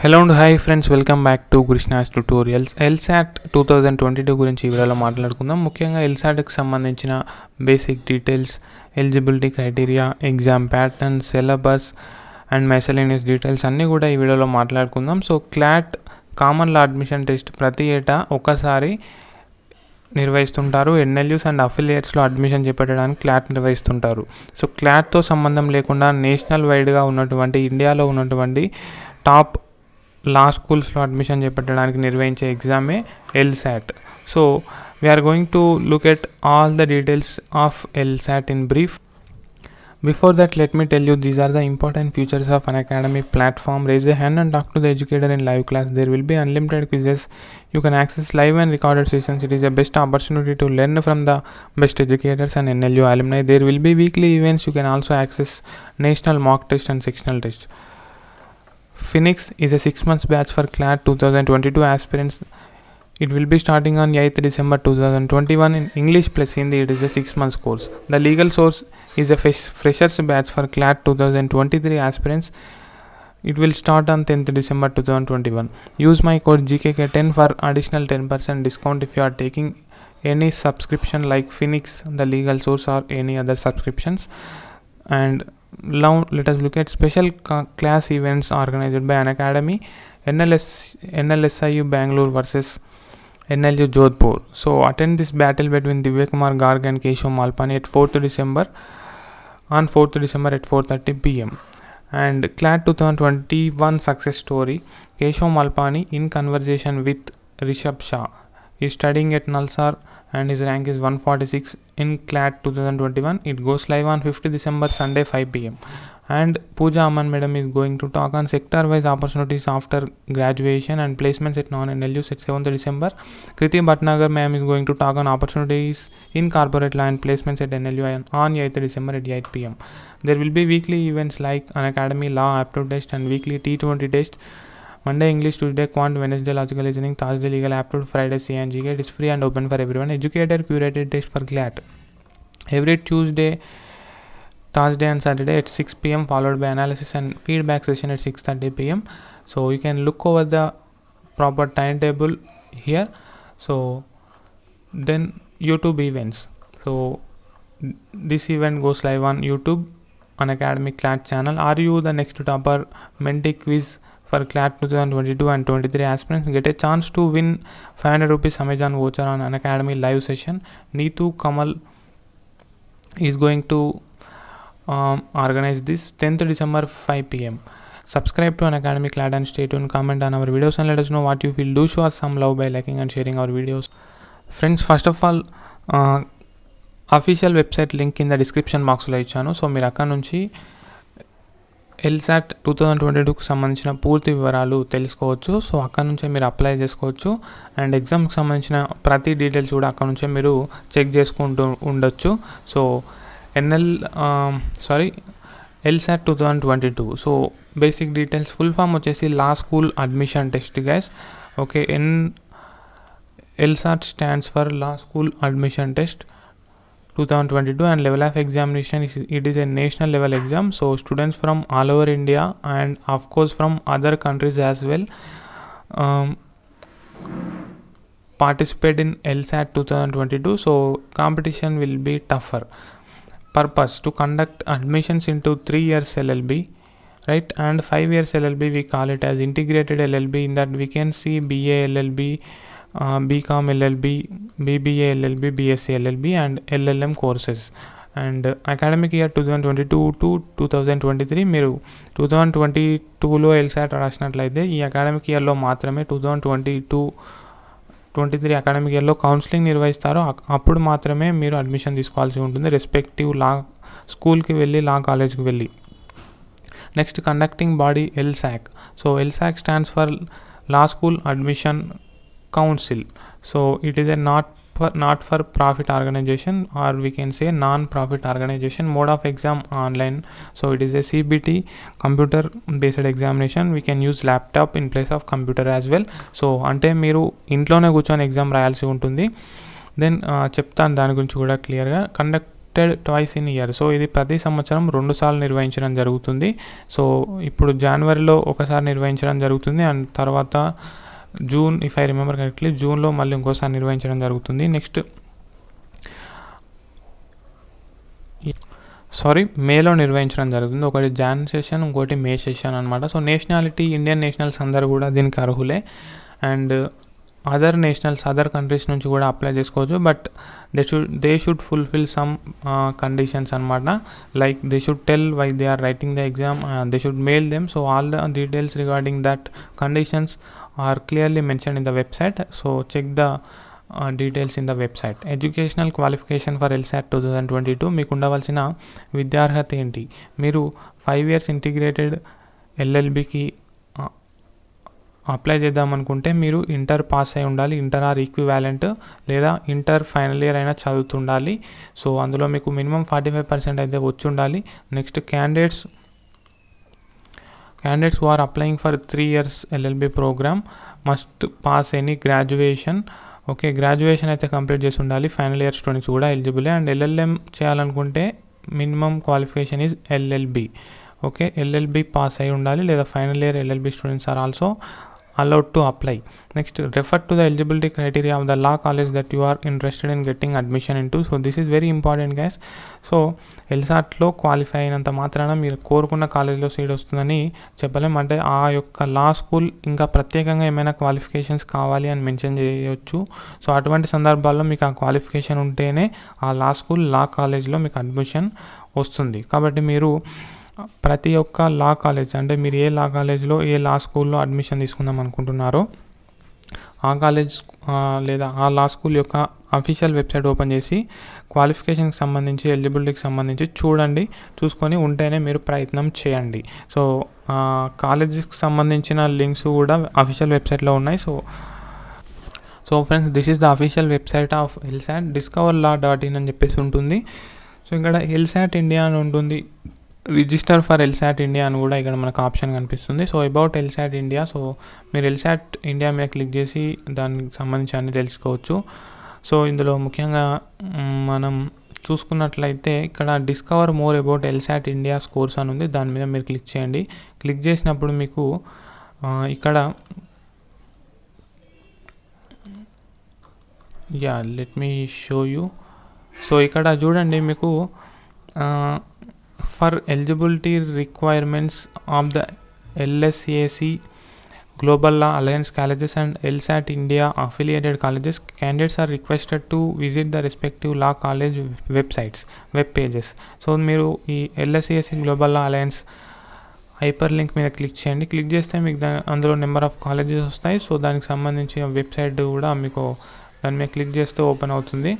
Hello and hi friends, welcome back to Krishna'S tutorials. Lsat 2022 గురించి ఈ వీడియోలో మాట్లాడుకుందాం. ముఖ్యంగా Lsatకి సంబంధించిన basic details, eligibility criteria, exam pattern, syllabus and miscellaneous details అన్నీ కూడా ఈ వీడియోలో మాట్లాడుకుందాం. So CLAT common law admission test ప్రతి ఏటా ఒకసారి నిర్వహిస్తుంటారు. ఎన్ఎల్యూస్ అండ్ అఫిలియేట్స్లో అడ్మిషన్ చేపట్టడానికి క్లాట్ నిర్వహిస్తుంటారు. సో క్లాట్తో సంబంధం లేకుండా నేషనల్ వైడ్గా ఉన్నటువంటి ఇండియాలో ఉన్నటువంటి టాప్ లా స్కూల్స్లో అడ్మిషన్ చేపట్టడానికి నిర్వహించే ఎగ్జామే Lsat. So we are going to look at all the details of Lsat in brief. Before that, let me tell you these are the important features of Unacademy platform. Raise a hand and talk to the educator in live class. There will be unlimited quizzes. You can access live and recorded sessions. It is the best opportunity to learn from the best educators and NLU alumni. There will be weekly events. You can also access national mock test and sectional test. Phoenix is a 6 months batch for CLAT 2022 aspirants. It will be starting on 8th December 2021 in English plus Hindi. It is a 6 months course. The legal source is a freshers batch for CLAT 2023 aspirants. It will start on 10th December 2021. Use my code GKK10 for additional 10% discount if you are taking any subscription like Phoenix, the legal source, or any other subscriptions. And now let us look at special class events organized by Unacademy. NLSIU Bangalore versus NLU Jodhpur. So attend this battle between Divyakumar Garg and Keshav Malpani at 4th December on 4th December at 4:30 p.m. And CLAT 2021 success story. Keshav Malpani in conversation with Rishabh Shah is studying at Lsat and his rank is 146 in CLAT 2021. It goes live on 5th December Sunday 5 p.m. And Pooja Aman madam is going to talk on sector wise opportunities after graduation and placements at non-NLUs at 7th December. Kriti Bhatnagar ma'am is going to talk on opportunities in corporate law and placements at NLU on 8th December at 8 p.m. There will be weekly events like Unacademy Law Aptitude test and weekly T20 test. Monday English, Tuesday Quant, Wednesday Logical Reasoning, Thursday Legal Aptitude, Friday C and GK. It is free and open for everyone. Educator Curated test for CLAT every Tuesday, Thursday and Saturday at 6 p.m. followed by analysis and feedback session at 6:30 p.m. So you can look over the proper timetable here. So then YouTube events. So this event goes live on YouTube Unacademy CLAT channel. Are you the next topper? Mentee quiz for CLAT 2022 and 23 aspirants get a chance to win 500 rupees Amazon voucher on Unacademy live session. Neetu Kamal is going to organize this 10th December 5 p.m. Subscribe to Unacademy CLAT and stay tuned. Comment on our videos and let us know what you feel. Do show us some love by liking and sharing our videos. Friends, first of all, official website link కింద description బాక్స్లో ఇచ్చాను. So మీరు అక్కడ నుంచి Lsat 2022కి సంబంధించిన పూర్తి వివరాలు తెలుసుకోవచ్చు. సో అక్కడ నుంచే మీరు అప్లై చేసుకోవచ్చు అండ్ ఎగ్జామ్కి సంబంధించిన ప్రతి డీటెయిల్స్ కూడా అక్కడ నుంచే మీరు చెక్ చేసుకుంటూ ఉండొచ్చు. So Lsat 2022. So basic details full form వచ్చేసి law school admission test guys. Okay, Lsat stands for Law School Admission Test 2022 and level of examination it is a national level exam. So students from all over India and of course from other countries as well participate in Lsat 2022. So competition will be tougher. Purpose to conduct admissions into 3 years LLB, right, and 5 years LLB. We call it as integrated LLB. In that we can see BA LLB, BCom LLB, BBA LLB, BSc LLB and LLM courses. And academic year 2022 to 2023 మీరు 2022లో Lsat రాసినట్లయితే ఈ academic ఇయర్లో మాత్రమే 2022-23 academic ఇయర్లో counselling నిర్వహిస్తారో అప్పుడు మాత్రమే మీరు admission తీసుకోవాల్సి ఉంటుంది రెస్పెక్టివ్ లా స్కూల్కి వెళ్ళి, లా కాలేజ్కి వెళ్ళి. Next conducting body LSAC. So LSAC stands for law school admission Council. So it is a not for profit organization, or we can say non-profit organization. Mode of exam online. So it is a CBT, computer based examination. We can use laptop in place of computer as well. So అంటే మీరు ఇంట్లోనే కూర్చొని exam రాయాల్సి ఉంటుంది. Then చెప్తాను దాని గురించి కూడా క్లియర్గా. Conducted twice in year. So ఇది ప్రతి సంవత్సరం 2 సార్లు నిర్వహించడం జరుగుతుంది. సో ఇప్పుడు జనవరిలో ఒకసారి నిర్వహించడం జరుగుతుంది అండ్ తర్వాత June, if I remember correctly, జూన్లో మళ్ళీ ఇంకోసారి నిర్వహించడం జరుగుతుంది. నెక్స్ట్ మేలో నిర్వహించడం జరుగుతుంది. ఒకటి జాన్ సెషన్, ఇంకోటి మే సెషన్ అనమాట. సో నేషనాలిటీ ఇండియన్ నేషనల్స్ అందరూ కూడా దీనికి అర్హులే and other nationals, other countries నుంచి కూడా అప్లై చేసుకోవచ్చు. But they should fulfil some conditions అనమాట. Like they should tell why they are writing the exam, they should mail them. So all the details regarding that conditions are clearly mention in the website. So check the details in the website. Educational qualification for LSAT 2022. మీకు ఉండవలసిన విద్యార్హత ఏంటి? మీరు 5 years integrated LLBకి apply చేద్దామనుకుంటే మీరు inter pass అయి ఉండాలి, inter or equivalent, లేదా inter final year అయినా చదువుతుండాలి. సో అందులో మీకు మినిమం 45% అయితే వచ్చి ఉండాలి. Next candidates who are applying for 3 years LLB program must pass any graduation. Okay, graduation అయితే కంప్లీట్ చేసి ఉండాలి. ఫైనల్ ఇయర్ స్టూడెంట్స్ కూడా ఎలిజిబులే. అండ్ LLM చేయాలనుకుంటే minimum qualification is LLB. Okay, LLB pass అయి ఉండాలి, లేదా final year LLB students are also allowed to apply. Next, refer to the eligibility criteria of the law college that you are interested in getting admission into. So this is very important guys. So LSATలో qualify అయినంత మాత్రాన మీరు కోరుకున్న కాలేజ్లో seat వస్తుందని చెప్పలేం. అంటే ఆ యొక్క లా స్కూల్ ఇంకా ప్రత్యేకంగా ఏమైనా క్వాలిఫికేషన్స్ కావాలి అని మెన్షన్ చేయొచ్చు. సో అటువంటి సందర్భాల్లో మీకు ఆ క్వాలిఫికేషన్ ఉంటేనే ఆ లా స్కూల్, లా కాలేజ్లో మీకు అడ్మిషన్ వస్తుంది. కాబట్టి మీరు ప్రతి ఒక్క లా కాలేజ్, అంటే మీరు ఏ లా కాలేజ్లో, ఏ లా స్కూల్లో అడ్మిషన్ తీసుకుందాం అనుకుంటున్నారో ఆ కాలేజ్ లేదా ఆ లా స్కూల్ యొక్క అఫీషియల్ వెబ్సైట్ ఓపెన్ చేసి క్వాలిఫికేషన్కి సంబంధించి, ఎలిజిబిలిటీకి సంబంధించి చూసుకొని ఉంటేనే మీరు ప్రయత్నం చేయండి. సో కాలేజీకి సంబంధించిన లింక్స్ కూడా అఫీషియల్ వెబ్సైట్లో ఉన్నాయి. So friends, this is the official website of LSAT. discoverlaw.in అని చెప్పేసి ఉంటుంది. సో ఇక్కడ LSAT ఇండియా అని ఉంటుంది, రిజిస్టర్ ఫర్ LSAT ఇండియా అని కూడా ఇక్కడ మనకు ఆప్షన్ కనిపిస్తుంది. So about LSAT India, so మీరు LSAT ఇండియా మీద క్లిక్ చేసి దానికి సంబంధించి అన్ని తెలుసుకోవచ్చు. సో ఇందులో ముఖ్యంగా మనం చూసుకున్నట్లయితే ఇక్కడ discover more about LSAT India scores అని ఉంది, దాని మీద మీరు క్లిక్ చేయండి. క్లిక్ చేసినప్పుడు మీకు ఇక్కడ let me show you. So ఇక్కడ చూడండి, మీకు for eligibility requirements of the LSAC Global Law Alliance colleges and LSAT India affiliated colleges, candidates are requested to visit the respective law college web pages. So మీరు ఈ LSAC Global Law Alliance hyper link మీద click చేయండి. Click చేస్తే మీకు అందులో number of colleges వస్తాయి. So దానికి సంబంధించిన వెబ్సైట్ కూడా మీకు దాని మీద క్లిక్ చేస్తే ఓపెన్ అవుతుంది,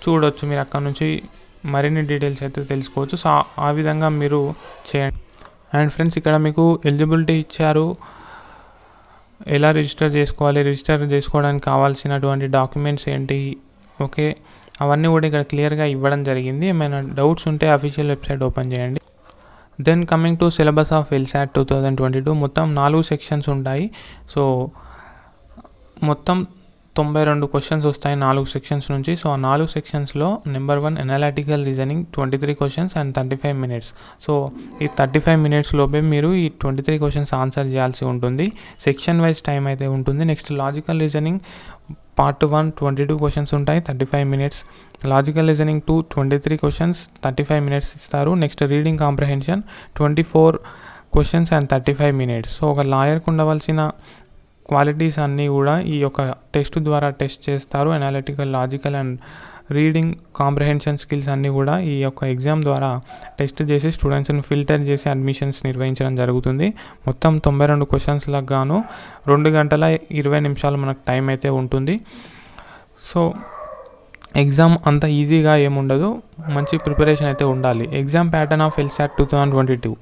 చూడవచ్చు. మీరు అక్కడ నుంచి మరిన్ని డీటెయిల్స్ అయితే తెలుసుకోవచ్చు. సో ఆ విధంగా మీరు చేయండి. అండ్ ఫ్రెండ్స్, ఇక్కడ మీకు ఎలిజిబిలిటీ ఇచ్చారు, ఎలా రిజిస్టర్ చేసుకోవాలి, రిజిస్టర్ చేసుకోవడానికి కావాల్సినటువంటి డాక్యుమెంట్స్ ఏంటి, ఓకే, అవన్నీ కూడా ఇక్కడ క్లియర్గా ఇవ్వడం జరిగింది. ఏమైనా డౌట్స్ ఉంటే అఫీషియల్ వెబ్సైట్ ఓపెన్ చేయండి. Then coming to syllabus of LSAT 2022, మొత్తం 4 సెక్షన్స్ ఉంటాయి. సో మొత్తం 92 క్వశ్చన్స్ వస్తాయి 4 సెక్షన్స్ నుంచి. సో ఆ 4 సెక్షన్స్లో number 1 analytical reasoning 23 questions and 35 minutes. సో ఈ 35 minutes లోపే మీరు ఈ 23 క్వశ్చన్స్ ఆన్సర్ చేయాల్సి ఉంటుంది. సెక్షన్ వైజ్ టైం అయితే ఉంటుంది. Next logical reasoning part 1 22 questions ఉంటాయి, 35 minutes. Logical reasoning 2 23 questions, 35 minutes ఇస్తారు. Next reading comprehension 24 questions and 35 minutes. So ఒక లాయర్కి ఉండవలసిన క్వాలిటీస్ అన్నీ కూడా ఈ యొక్క టెస్ట్ ద్వారా టెస్ట్ చేస్తారు. Analytical, logical and reading comprehension skills అన్నీ కూడా ఈ యొక్క ఎగ్జామ్ ద్వారా టెస్ట్ చేసి స్టూడెంట్స్ని ఫిల్టర్ చేసి అడ్మిషన్స్ నిర్వహించడం జరుగుతుంది. మొత్తం 92 క్వశ్చన్స్లకు గాను 2 గంటల 20 నిమిషాలు మనకు టైం అయితే ఉంటుంది. సో ఎగ్జామ్ అంత ఈజీగా ఏముండదు, మంచి ప్రిపరేషన్ అయితే ఉండాలి. Exam pattern of LSAT 2022.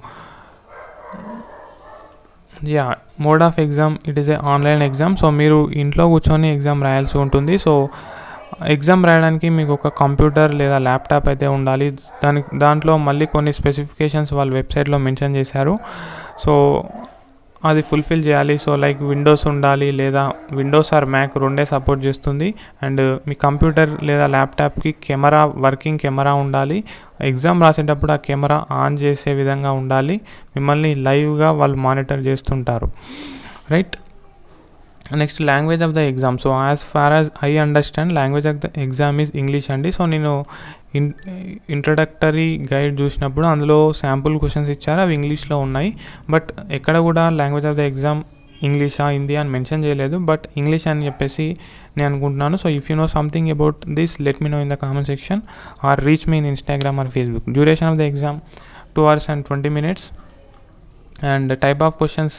Mode of exam, it is a online exam. So మీరు ఇంట్లో కూర్చొని ఎగ్జామ్ రాయాల్సి ఉంటుంది. సో ఎగ్జామ్ రాయడానికి మీకు ఒక కంప్యూటర్ లేదా ల్యాప్టాప్ అయితే ఉండాలి. దాంట్లో మళ్ళీ కొన్ని స్పెసిఫికేషన్స్ వాళ్ళ వెబ్సైట్లో మెన్షన్ చేశారు. సో అది ఫుల్ఫిల్ చేయాలి. సో లైక్ విండోస్ ఉండాలి, లేదా విండోస్ ఆర్ మ్యాక్ రెండే సపోర్ట్ చేస్తుంది. అండ్ మీ కంప్యూటర్ లేదా ల్యాప్టాప్కి వర్కింగ్ కెమెరా ఉండాలి. ఎగ్జామ్ రాసేటప్పుడు ఆ కెమెరా ఆన్ చేసే విధంగా ఉండాలి. మిమ్మల్ని లైవ్గా వాళ్ళు మానిటర్ చేస్తుంటారు, right. Next language of the exam. So as far as I understand language of the exam is English అండి. సో నేను ఇంట్రడక్టరీ గైడ్ చూసినప్పుడు అందులో శాంపుల్ క్వశ్చన్స్ ఇచ్చారు, అవి ఇంగ్లీష్లో ఉన్నాయి. బట్ ఎక్కడ కూడా లాంగ్వేజ్ ఆఫ్ ద ఎగ్జామ్ ఇంగ్లీషా హిందీ అని మెన్షన్ చేయలేదు, బట్ ఇంగ్లీష్ అని చెప్పేసి నేను అనుకుంటున్నాను. So if you know something about this, let me know in the comment section or reach me in Instagram or Facebook. Duration of the exam 2 hours and 20 minutes. And type of questions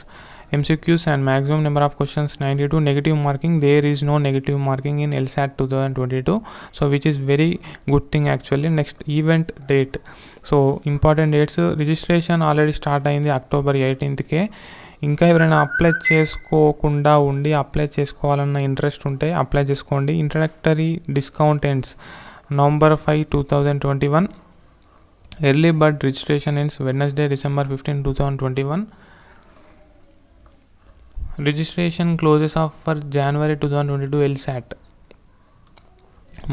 MCQs and maximum number of questions 92. Negative marking, there is no negative marking in LSAT 2022, so which is very good thing actually. Next, event date. So important dates, registration already start అయింది October 18th. ఇంకా ఎవరైనా apply చేసుకోకుండా ఉండి apply చేసుకోవాలన్న interest ఉంటే apply చేసుకోండి. Introductory discount ends November 5, 2021. Early bird registration ends Wednesday, December 15, 2021. Registration closes off for January 2022 LSAT.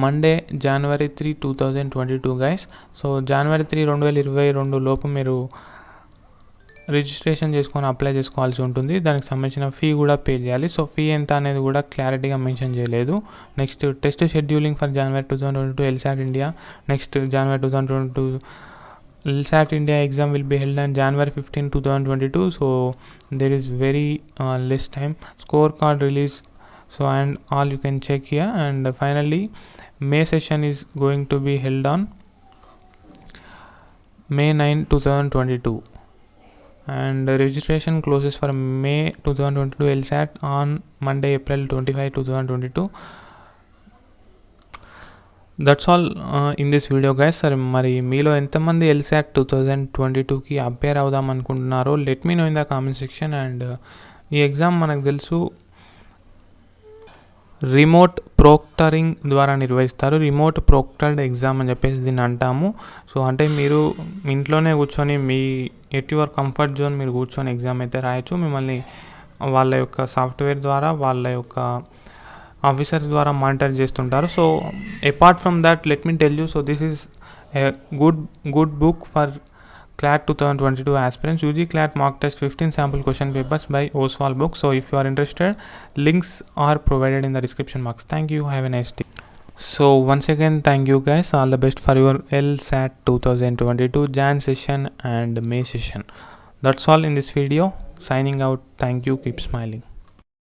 Monday, January 3, 2022 guys. So January 3, 2022 లోపు మీరు రిజిస్ట్రేషన్ చేసుకొని అప్లై చేసుకోవాల్సి ఉంటుంది. దానికి సంబంధించిన ఫీ కూడా పే చేయాలి. సో ఫీ ఎంత అనేది కూడా క్లారిటీగా మెన్షన్ చేయలేదు. Next, test scheduling for January 2022 LSAT India. Next January 2022 LSAT India exam will be held on January 15, 2022. So there is very less time. Scorecard release, so and all you can check here. And finally, May session is going to be held on May 9, 2022. And registration closes for May 2022 LSAT on Monday, April 25, 2022. That's all in this video guys. సరే, మరి మీలో ఎంతమంది LSAT 2022కి appear అవుదాం అనుకుంటున్నారో let me know in the comment section. And ఈ exam మనకు తెలుసు రిమోట్ ప్రోక్టరింగ్ ద్వారా నిర్వహిస్తారు. రిమోట్ ప్రోక్టర్డ్ ఎగ్జామ్ అని చెప్పేసి దీన్ని అంటాము. సో అంటే మీరు ఇంట్లోనే కూర్చొని మీ ఎట్ యువర్ కంఫర్ట్ జోన్ మీరు కూర్చొని ఎగ్జామ్ అయితే రాయొచ్చు. మిమ్మల్ని వాళ్ళ యొక్క సాఫ్ట్వేర్ ద్వారా వాళ్ళ యొక్క ఆఫీసర్స్ ద్వారా మానిటర్ చేస్తుంటారు. So apart from that let me tell you, so this is a good book for CLAT 2022 aspirants. UG CLAT mock test 15 sample question papers by Oswal book. So if you are interested, links are provided in the description box. Thank you, have a nice day. So once again, thank you guys, all the best for your LSAT 2022 Jan session and May session. That's all in this video. Signing out. Thank you, keep smiling.